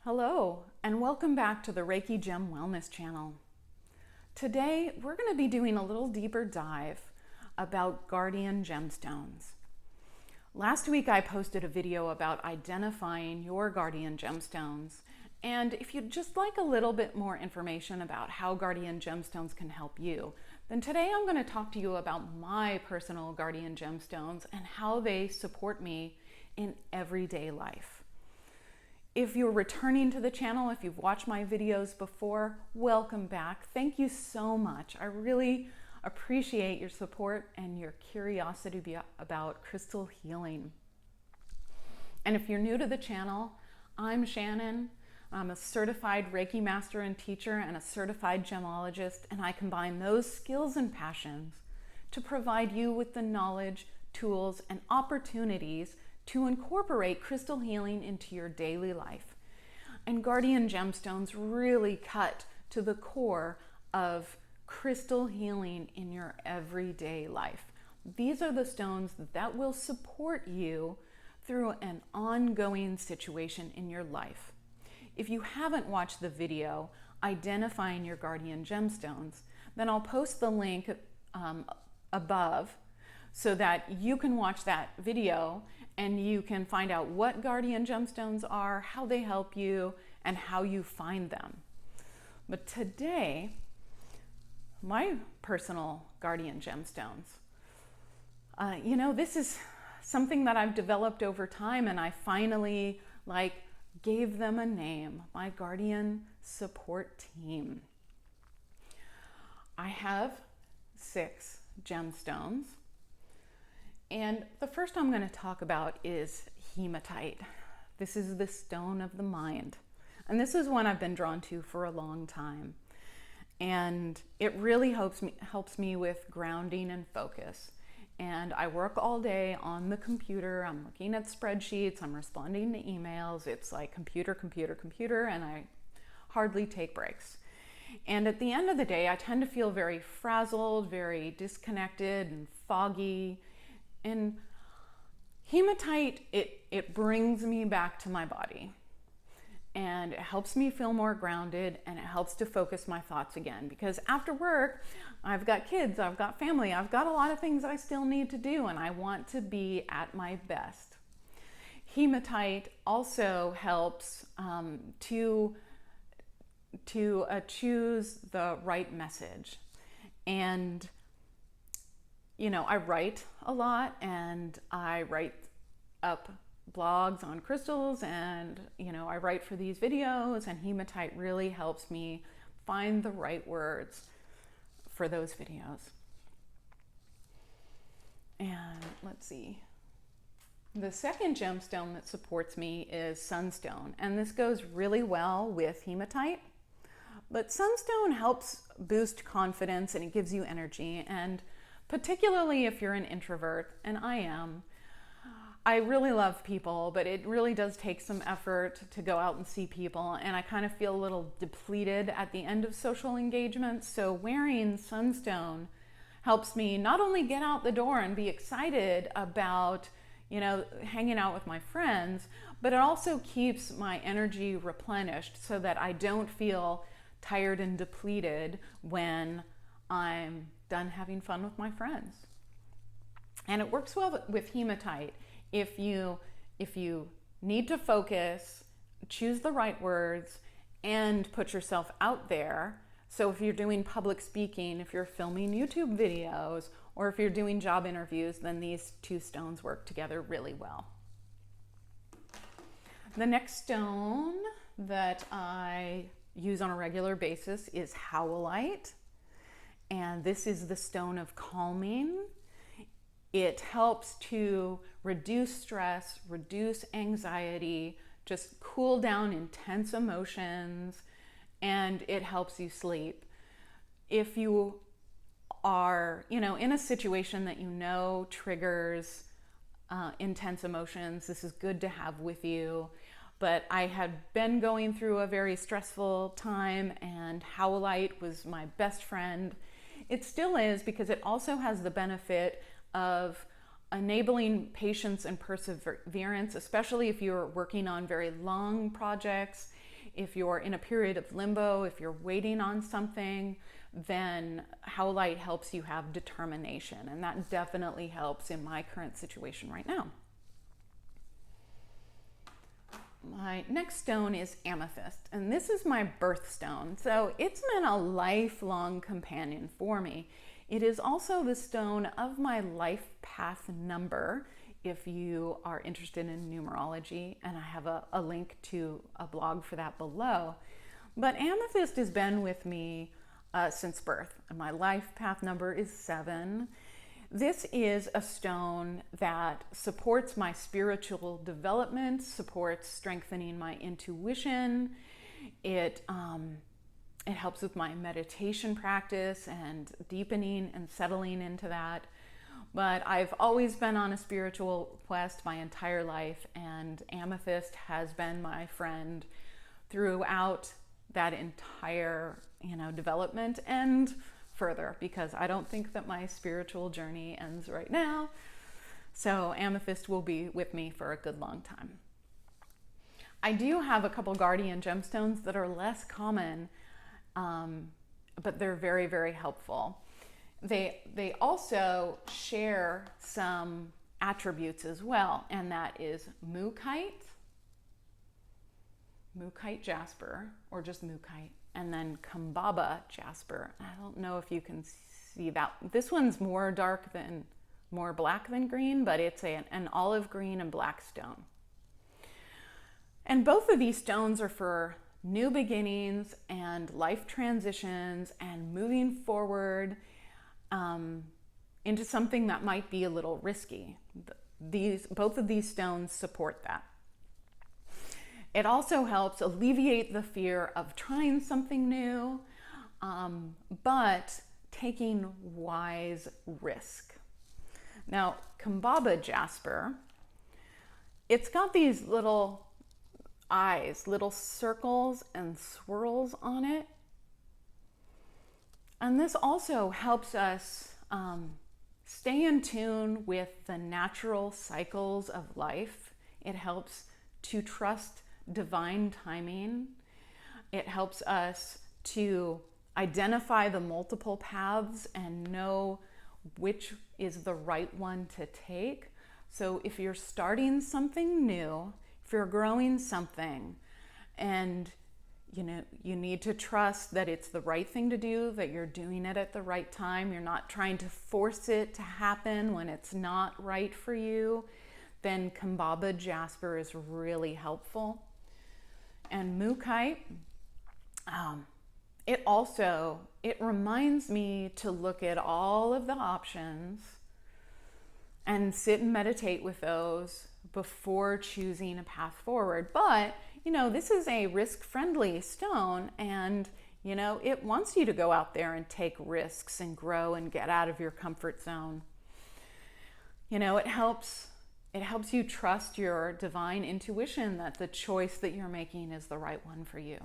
Hello, and welcome back to the Reiki Gem Wellness channel. Today, we're going to be doing a little deeper dive about guardian gemstones. Last week, I posted a video about identifying your guardian gemstones, and if you'd just like a little bit more information about how guardian gemstones can help you, then today I'm going to talk to you about my personal guardian gemstones and how they support me in everyday life. If you're returning to the channel, if you've watched my videos before, welcome back. Thank you so much. I really appreciate your support and your curiosity about crystal healing. And if you're new to the channel, I'm Shannon. I'm a certified Reiki master and teacher and a certified gemologist, and I combine those skills and passions to provide you with the knowledge, tools, and opportunities to incorporate crystal healing into your daily life. And guardian gemstones really cut to the core of crystal healing in your everyday life. These are the stones that will support you through an ongoing situation in your life. If you haven't watched the video identifying your guardian gemstones, then I'll post the link above so that you can watch that video and you can find out what guardian gemstones are, how they help you, and how you find them. But today, my personal guardian gemstones, this is something that I've developed over time, and I finally gave them a name, my guardian support team. I have 6 gemstones. And the first I'm going to talk about is Hematite. This is the stone of the mind. And this is one I've been drawn to for a long time. And it really helps me with grounding and focus. And I work all day on the computer. I'm looking at spreadsheets. I'm responding to emails. It's like computer, and I hardly take breaks. And at the end of the day, I tend to feel very frazzled, very disconnected and foggy. And Hematite, it brings me back to my body, and it helps me feel more grounded, and it helps to focus my thoughts again, because after work, I've got kids, I've got family, I've got a lot of things I still need to do, and I want to be at my best. Hematite also helps to choose the right message. And I write a lot, and I write up blogs on crystals, and I write for these videos, and Hematite really helps me find the right words for those videos. And let's see. The second gemstone that supports me is Sunstone, and this goes really well with Hematite. But Sunstone helps boost confidence, and it gives you energy, and particularly if you're an introvert, and I am. I really love people, but it really does take some effort to go out and see people, and I kind of feel a little depleted at the end of social engagements. So wearing Sunstone helps me not only get out the door and be excited about, hanging out with my friends, but it also keeps my energy replenished so that I don't feel tired and depleted when I'm done having fun with my friends. And it works well with Hematite. If you need to focus, choose the right words, and put yourself out there. So if you're doing public speaking, if you're filming YouTube videos, or if you're doing job interviews, then these 2 stones work together really well. The next stone that I use on a regular basis is Howlite. And this is the stone of calming. It helps to reduce stress, reduce anxiety, just cool down intense emotions, and it helps you sleep. If you are, in a situation that triggers intense emotions, this is good to have with you. But I had been going through a very stressful time, and Howlite was my best friend. It still is, because it also has the benefit of enabling patience and perseverance, especially if you're working on very long projects. If you're in a period of limbo, if you're waiting on something, then Howlite helps you have determination. And that definitely helps in my current situation right now. My next stone is Amethyst, and this is my birthstone. So it's been a lifelong companion for me. It is also the stone of my life path number, if you are interested in numerology, and I have a link to a blog for that below. But Amethyst has been with me since birth, and my life path number is 7. This is a stone that supports my spiritual development, supports strengthening my intuition. It helps with my meditation practice and deepening and settling into that. But I've always been on a spiritual quest my entire life, and Amethyst has been my friend throughout that entire, development and further, because I don't think that my spiritual journey ends right now. So Amethyst will be with me for a good long time. I do have a couple guardian gemstones that are less common, but they're very, very helpful. They also share some attributes as well, and that is Mookite jasper, or just Mookite, and then Kambaba jasper. I don't know if you can see that. This one's more black than green, but it's an olive green and black stone. And both of these stones are for new beginnings and life transitions and moving forward into something that might be a little risky. Both of these stones support that. It also helps alleviate the fear of trying something new, but taking wise risk. Now, Kambaba jasper, it's got these little eyes, little circles and swirls on it. And this also helps us stay in tune with the natural cycles of life. It helps to trust divine timing. It helps us to identify the multiple paths and know which is the right one to take. So if you're starting something new, if you're growing something, and you need to trust that it's the right thing to do, that you're doing it at the right time, you're not trying to force it to happen when it's not right for you, then Kambaba jasper is really helpful. And Mookite, it reminds me to look at all of the options and sit and meditate with those before choosing a path forward. But this is a risk-friendly stone, and it wants you to go out there and take risks and grow and get out of your comfort zone. It helps you trust your divine intuition that the choice that you're making is the right one for you.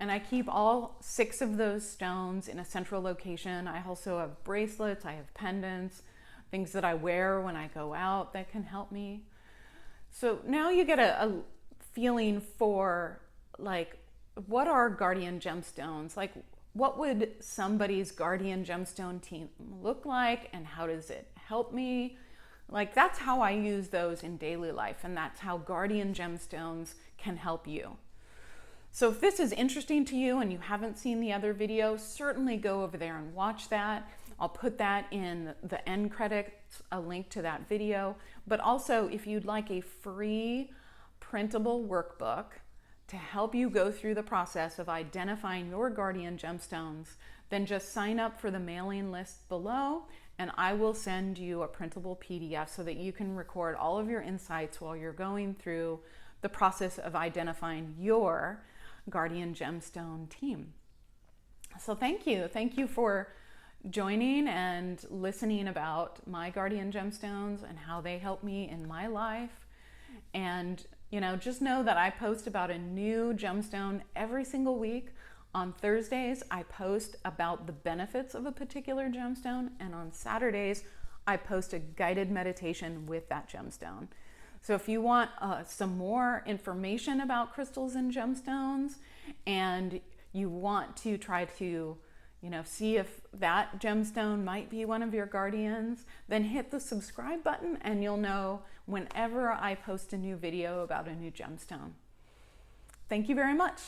And I keep all 6 of those stones in a central location. I also have bracelets, I have pendants, things that I wear when I go out that can help me. So now you get a feeling for, what are guardian gemstones? What would somebody's guardian gemstone team look like, and how does it help me? That's how I use those in daily life, and that's how guardian gemstones can help you. So if this is interesting to you and you haven't seen the other video, certainly go over there and watch that. I'll put that in the end credits, a link to that video. But also, if you'd like a free printable workbook to help you go through the process of identifying your guardian gemstones, then just sign up for the mailing list below, and I will send you a printable PDF so that you can record all of your insights while you're going through the process of identifying your guardian gemstone team. So thank you. Thank you for joining and listening about my guardian gemstones and how they help me in my life. And just know that I post about a new gemstone every single week. On Thursdays, I post about the benefits of a particular gemstone, and on Saturdays, I post a guided meditation with that gemstone. So if you want some more information about crystals and gemstones, and you want to try to, see if that gemstone might be one of your guardians, then hit the subscribe button and you'll know whenever I post a new video about a new gemstone. Thank you very much.